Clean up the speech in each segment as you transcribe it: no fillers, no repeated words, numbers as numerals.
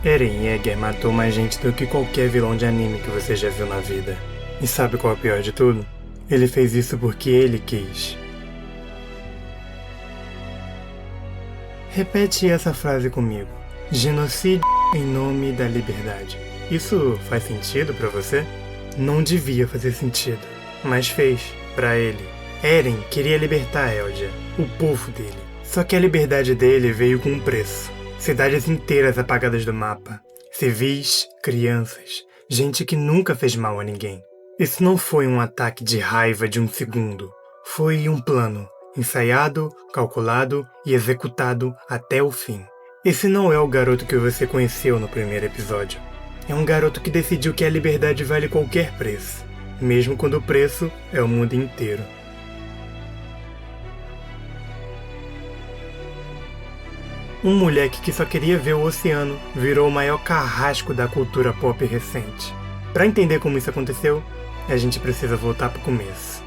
Eren Yeager matou mais gente do que qualquer vilão de anime que você já viu na vida. E sabe qual é o pior de tudo? Ele fez isso porque ele quis. Repete essa frase comigo. Genocídio em nome da liberdade. Isso faz sentido pra você? Não devia fazer sentido, mas fez, pra ele. Eren queria libertar Eldia, o povo dele. Só que a liberdade dele veio com um preço. Cidades inteiras apagadas do mapa. Civis, crianças, gente que nunca fez mal a ninguém. Isso não foi um ataque de raiva de um segundo. Foi um plano, ensaiado, calculado e executado até o fim. Esse não é o garoto que você conheceu no primeiro episódio. É um garoto que decidiu que a liberdade vale qualquer preço, mesmo quando o preço é o mundo inteiro. Um moleque que só queria ver o oceano virou o maior carrasco da cultura pop recente. Para entender como isso aconteceu, a gente precisa voltar pro começo.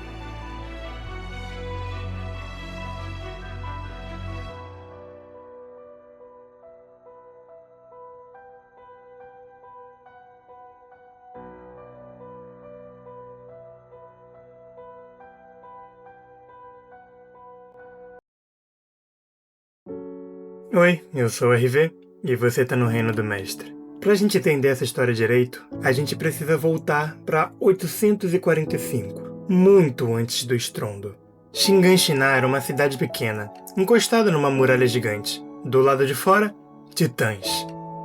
Oi, eu sou o RV e você tá no Reino do Mestre. Pra gente entender essa história direito, a gente precisa voltar pra 845, muito antes do estrondo. Shinganshina era uma cidade pequena, encostada numa muralha gigante. Do lado de fora, titãs.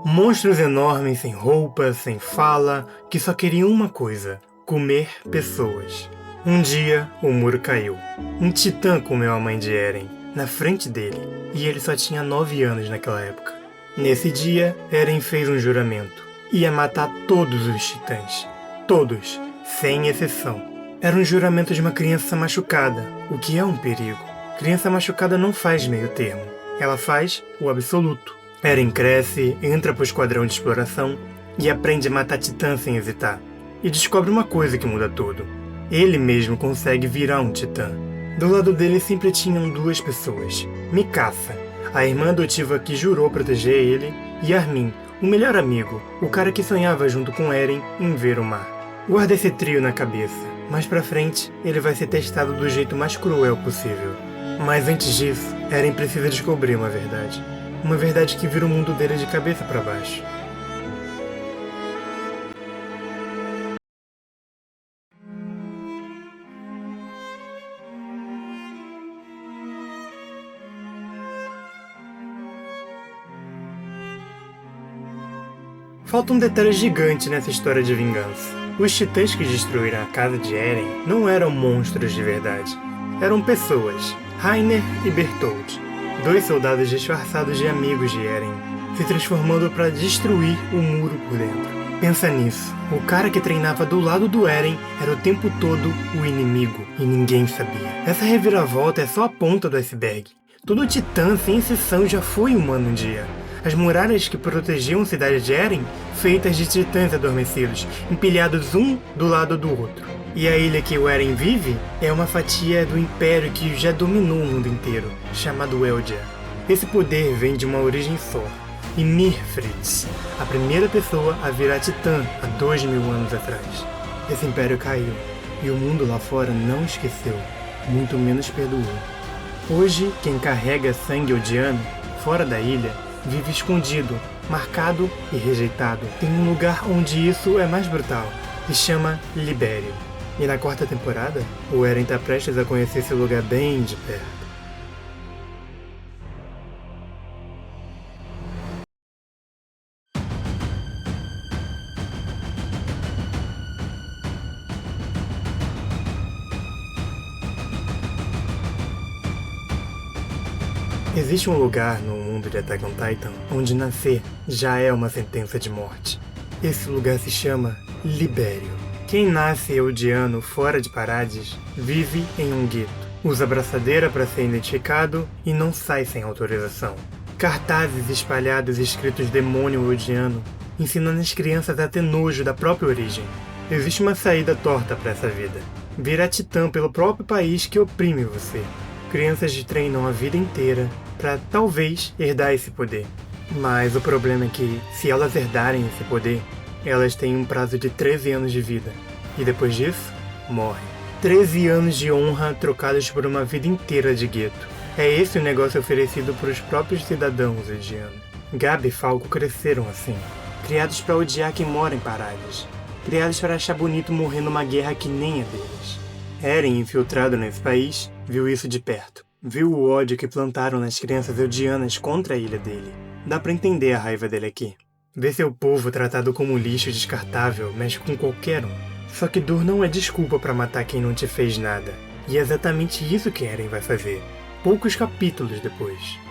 Monstros enormes, sem roupa, sem fala, que só queriam uma coisa: comer pessoas. Um dia, o muro caiu. Um titã comeu a mãe de Eren, na frente dele, e ele só tinha 9 anos naquela época. Nesse dia, Eren fez um juramento. Ia matar todos os titãs. Todos, sem exceção. Era um juramento de uma criança machucada, o que é um perigo. Criança machucada não faz meio termo. Ela faz o absoluto. Eren cresce, entra pro esquadrão de exploração e aprende a matar titãs sem hesitar. E descobre uma coisa que muda tudo. Ele mesmo consegue virar um titã. Do lado dele sempre tinham 2 pessoas. Mikasa, a irmã adotiva que jurou proteger ele, e Armin, o melhor amigo, o cara que sonhava junto com Eren em ver o mar. Guarda esse trio na cabeça. Mais pra frente, ele vai ser testado do jeito mais cruel possível. Mas antes disso, Eren precisa descobrir uma verdade. Uma verdade que vira o mundo dele de cabeça pra baixo. Falta um detalhe gigante nessa história de vingança. Os titãs que destruíram a casa de Eren não eram monstros de verdade. Eram pessoas, Reiner e Bertold, 2 soldados disfarçados de amigos de Eren, se transformando para destruir o muro por dentro. Pensa nisso, o cara que treinava do lado do Eren era o tempo todo o inimigo, e ninguém sabia. Essa reviravolta é só a ponta do iceberg. Todo titã, sem exceção, já foi humano um dia. As muralhas que protegiam a cidade de Eren, feitas de titãs adormecidos, empilhados um do lado do outro. E a ilha que o Eren vive é uma fatia do império que já dominou o mundo inteiro, chamado Eldia. Esse poder vem de uma origem só, Ymir Fritz, a primeira pessoa a virar titã há 2000 anos atrás. Esse império caiu, e o mundo lá fora não esqueceu, muito menos perdoou. Hoje, quem carrega sangue eldiano, fora da ilha, vive escondido, marcado e rejeitado. Tem um lugar onde isso é mais brutal. Se chama Libério. E na 4ª temporada, o Eren está prestes a conhecer esse lugar bem de perto. Existe um lugar no mundo de Attack on Titan onde nascer já é uma sentença de morte. Esse lugar se chama Libério. Quem nasce eldiano fora de Parades vive em um gueto, usa braçadeira para ser identificado e não sai sem autorização. Cartazes espalhados escritos demônio eldiano ensinando as crianças a ter nojo da própria origem. Existe uma saída torta para essa vida. Virar titã pelo próprio país que oprime você. Crianças treinam a vida inteira para talvez herdar esse poder. Mas o problema é que, se elas herdarem esse poder, elas têm um prazo de 13 anos de vida. E depois disso, morrem. 13 anos de honra trocados por uma vida inteira de gueto. É esse o negócio oferecido para os próprios cidadãos edianos. Gabi e Falco cresceram assim. Criados para odiar quem mora em Parades. Criados para achar bonito morrer numa guerra que nem é deles. Eren, infiltrado nesse país, viu isso de perto. Viu o ódio que plantaram nas crianças eldianas contra a ilha dele. Dá pra entender a raiva dele aqui. Ver seu povo tratado como lixo descartável mexe com qualquer um. Só que dor não é desculpa pra matar quem não te fez nada. E é exatamente isso que Eren vai fazer. Poucos capítulos depois.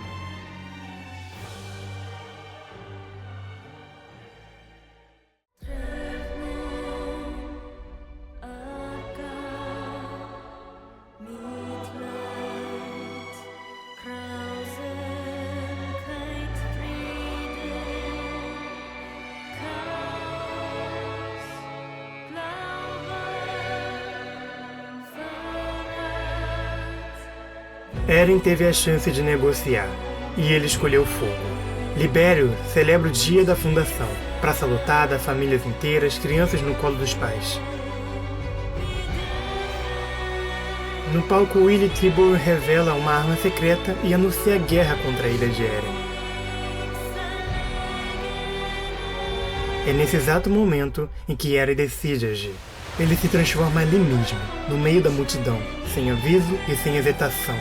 Eren teve a chance de negociar, e ele escolheu fogo. Libério celebra o dia da fundação, praça lotada, famílias inteiras, crianças no colo dos pais. No palco, Willy Tibor revela uma arma secreta e anuncia a guerra contra a ilha de Eren. É nesse exato momento em que Eren decide agir. Ele se transforma ali mesmo, no meio da multidão, sem aviso e sem hesitação.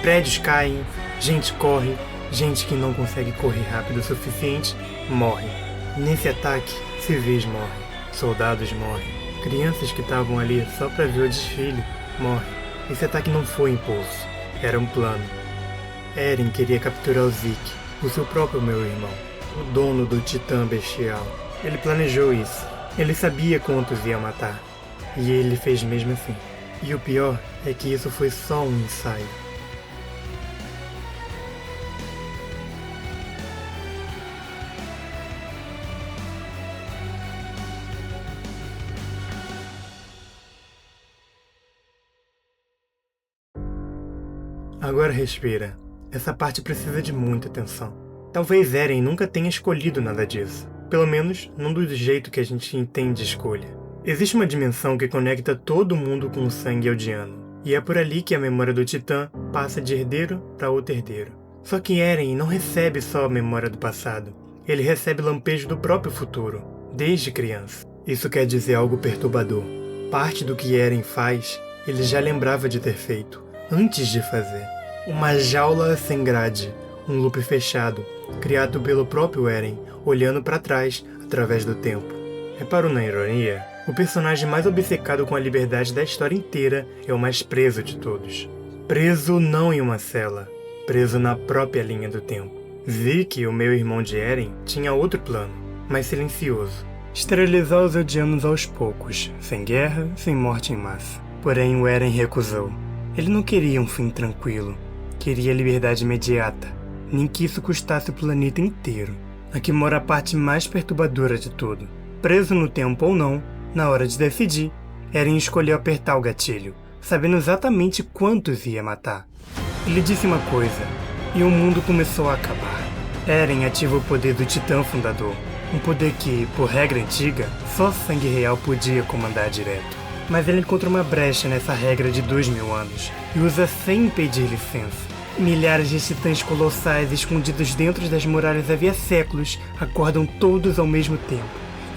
Prédios caem, gente corre, gente que não consegue correr rápido o suficiente, morre. Nesse ataque, civis morrem, soldados morrem, crianças que estavam ali só para ver o desfile, morrem. Esse ataque não foi impulso, era um plano. Eren queria capturar o Zeke, o seu próprio meu-irmão, o dono do Titã Bestial. Ele planejou isso, ele sabia quantos ia matar, e ele fez mesmo assim. E o pior é que isso foi só um ensaio. Agora respira. Essa parte precisa de muita atenção. Talvez Eren nunca tenha escolhido nada disso. Pelo menos, não do jeito que a gente entende escolha. Existe uma dimensão que conecta todo mundo com o sangue eldiano. E é por ali que a memória do Titã passa de herdeiro para outro herdeiro. Só que Eren não recebe só a memória do passado. Ele recebe lampejo do próprio futuro, desde criança. Isso quer dizer algo perturbador. Parte do que Eren faz, ele já lembrava de ter feito, antes de fazer. Uma jaula sem grade, um loop fechado, criado pelo próprio Eren, olhando para trás através do tempo. Reparou na ironia? O personagem mais obcecado com a liberdade da história inteira é o mais preso de todos. Preso não em uma cela, preso na própria linha do tempo. Zeke, o meu irmão de Eren, tinha outro plano, mais silencioso. Esterilizar os eldianos aos poucos, sem guerra, sem morte em massa. Porém, o Eren recusou. Ele não queria um fim tranquilo, queria liberdade imediata, nem que isso custasse o planeta inteiro. Aqui mora a parte mais perturbadora de tudo. Preso no tempo ou não, na hora de decidir, Eren escolheu apertar o gatilho, sabendo exatamente quantos ia matar. Ele disse uma coisa, e o mundo começou a acabar. Eren ativa o poder do Titã Fundador, um poder que, por regra antiga, só sangue real podia comandar direto. Mas ele encontra uma brecha nessa regra de 2000 anos, e usa sem pedir licença. Milhares de titãs colossais escondidos dentro das muralhas havia séculos acordam todos ao mesmo tempo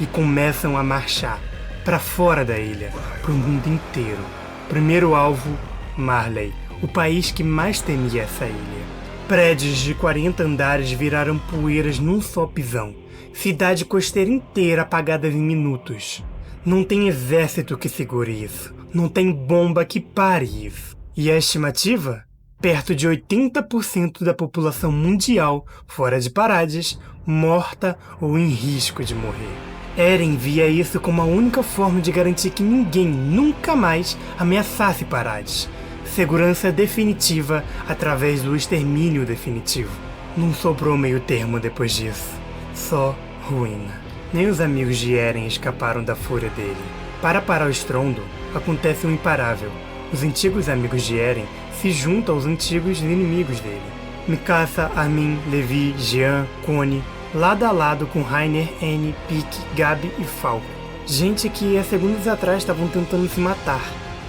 e começam a marchar para fora da ilha, para o mundo inteiro. Primeiro alvo, Marley, o país que mais temia essa ilha. Prédios de 40 andares viraram poeiras num só pisão. Cidade costeira inteira apagada em minutos. Não tem exército que segure isso. Não tem bomba que pare isso. E a estimativa? Perto de 80% da população mundial, fora de Parades, morta ou em risco de morrer. Eren via isso como a única forma de garantir que ninguém nunca mais ameaçasse Parades. Segurança definitiva através do extermínio definitivo. Não sobrou meio termo depois disso. Só ruína. Nem os amigos de Eren escaparam da fúria dele. Para parar o estrondo, acontece o imparável. Os antigos amigos de Eren se juntam aos antigos inimigos dele. Mikasa, Armin, Levi, Jean, Connie, lado a lado com Rainer, Anne, Pique, Gabi e Falco. Gente que há segundos atrás estavam tentando se matar.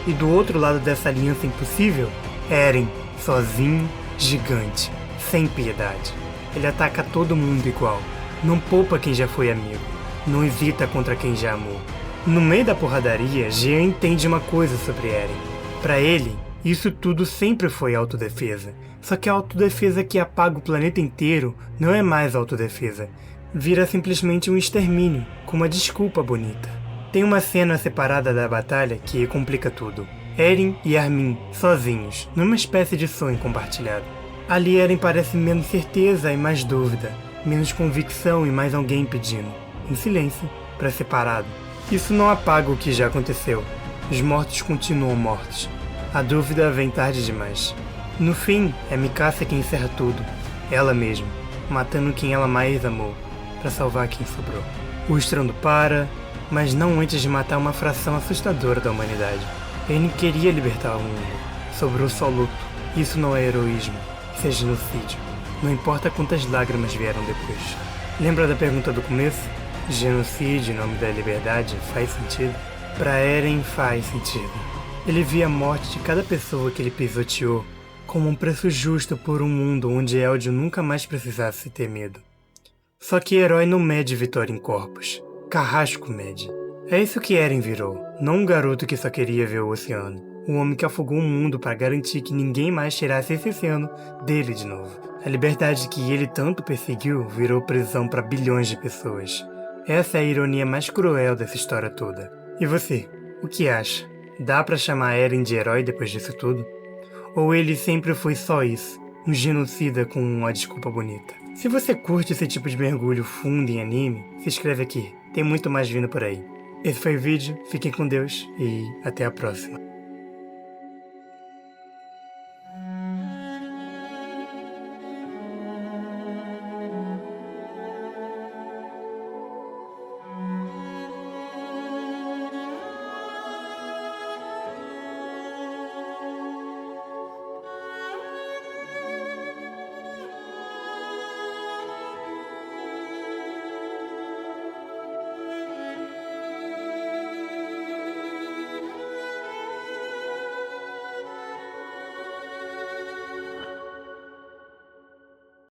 E do outro lado dessa aliança impossível, Eren, sozinho, gigante, sem piedade. Ele ataca todo mundo igual. Não poupa quem já foi amigo. Não hesita contra quem já amou. No meio da porradaria, Jean entende uma coisa sobre Eren. Para ele, isso tudo sempre foi autodefesa. Só que a autodefesa que apaga o planeta inteiro não é mais autodefesa. Vira simplesmente um extermínio, com uma desculpa bonita. Tem uma cena separada da batalha que complica tudo. Eren e Armin, sozinhos, numa espécie de sonho compartilhado. Ali Eren parece menos certeza e mais dúvida, menos convicção e mais alguém pedindo, em silêncio, para separado. Isso não apaga o que já aconteceu. Os mortos continuam mortos. A dúvida vem tarde demais. No fim, é Mikasa quem encerra tudo, ela mesma, matando quem ela mais amou, para salvar quem sobrou. O estrondo para, mas não antes de matar uma fração assustadora da humanidade. Eren queria libertar o mundo. Sobrou só luto. Isso não é heroísmo, isso é genocídio. Não importa quantas lágrimas vieram depois. Lembra da pergunta do começo? Genocídio em nome da liberdade faz sentido? Para Eren faz sentido. Ele via a morte de cada pessoa que ele pisoteou como um preço justo por um mundo onde Eldio nunca mais precisasse ter medo. Só que herói não mede vitória em corpos. Carrasco mede. É isso que Eren virou, não um garoto que só queria ver o oceano. Um homem que afogou o mundo para garantir que ninguém mais tirasse esse oceano dele de novo. A liberdade que ele tanto perseguiu virou prisão para bilhões de pessoas. Essa é a ironia mais cruel dessa história toda. E você, o que acha? Dá pra chamar Eren de herói depois disso tudo? Ou ele sempre foi só isso, um genocida com uma desculpa bonita? Se você curte esse tipo de mergulho fundo em anime, se inscreve aqui, tem muito mais vindo por aí. Esse foi o vídeo, fiquem com Deus e até a próxima.